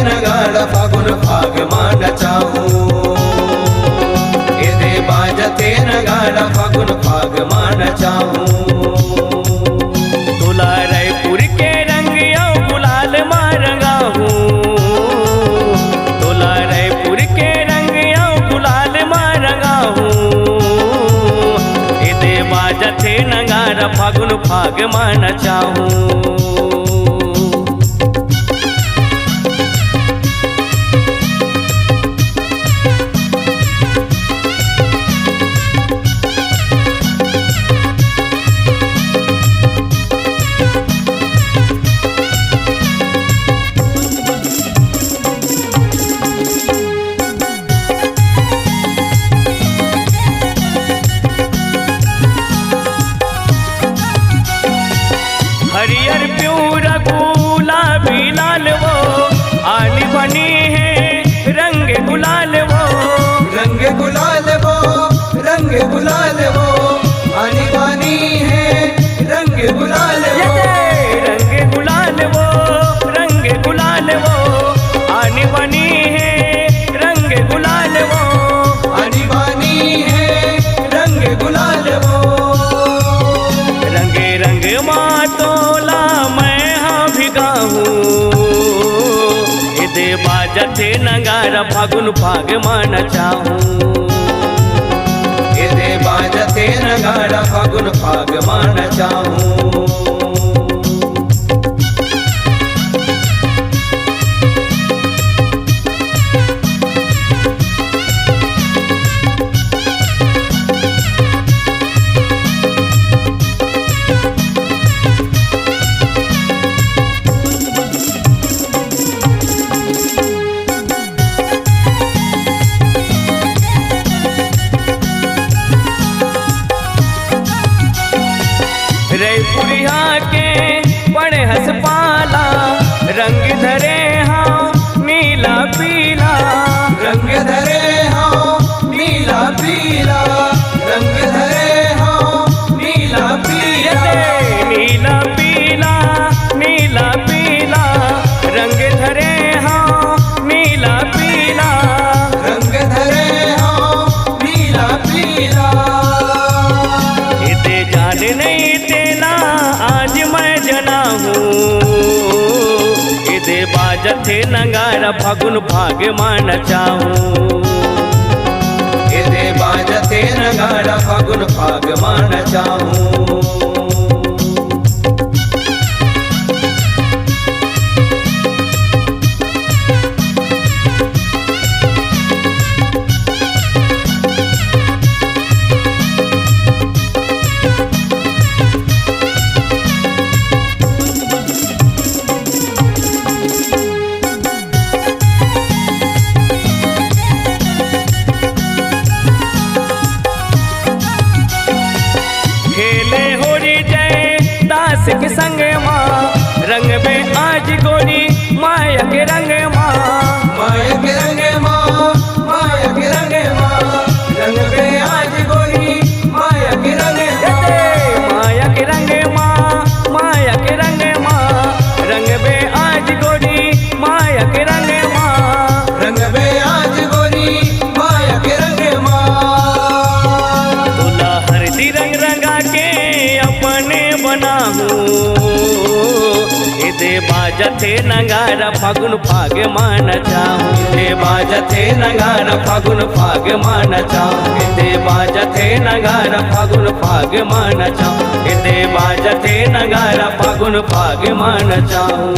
नगाड़ा फागुन फाग मान चाहूं। इदे बाजते नगाड़ा फागुन फाग मान चाहूं। तुला रायपुर के रंग यो गुलाल मारंगा हूँ। तुला रायपुर के रंग यो गुलाल मारंगा हूँ। इदे बाजते नगाड़ा फागुन फाग मान चाहूं। हरियर प्यूर गुलाबी लाल वो आनी बनी है रंग गुलाल वो। रंग गुलाल वो रंग गुलाल वो आनी बानी है रंग गुलाल वो। रंग गुलाल वो रंग गुलाल वो आनी बनी है रंग गुलाल वो। आनी बानी है रंग गुलाल वो। रंगे रंग मातोला मैं हाँ भिगा हूँ। इदे बाजते नगाड़ा फागुन फाग मान चाहूं। इदे बाजते नगाड़ा फागुन फाग मान चाहूं। रैपुरिया के बड़े हसपाला रंग धरे हाँ नीला पीला। रंग धरे हाँ नीला पीला। रंग धरे हाँ नीला पीला। नीला पीला नीला पीला रंग धरे हाँ नीला पीला। रंग धरे हाँ नीला पीला। इते जान नहीं तेना आज मैं जना हूँ। इदे बाजते नगाड़ा फागुन फाग मान चाहूं। इदे बाजते नगाड़ा फागुन फाग मान चाहूं। खेले होरी जय दास के संग माँ रंग में आज गोरी माया के रंग माँ। माया के रंग माँ माया के रंग माँ। रंग में आज गोरी माया के रंग माया के रंग माँ माया के रंग माँ रंग में आज गोरी माया के रंग माँ। रंग में आज गोरी माया के रंग माँ। तुला हरदी रंग रंगा के अपने बना हूँ। इदे बाजते नगाड़ा फागुन फाग मान चाहूं। इदे बाजते नगाड़ा फागुन फाग मान चाहूं। इदे बाजते नगाड़ा फागुन फाग मान चाहूं। इदे बाजते नगाड़ा फागुन फाग मान चाहूं।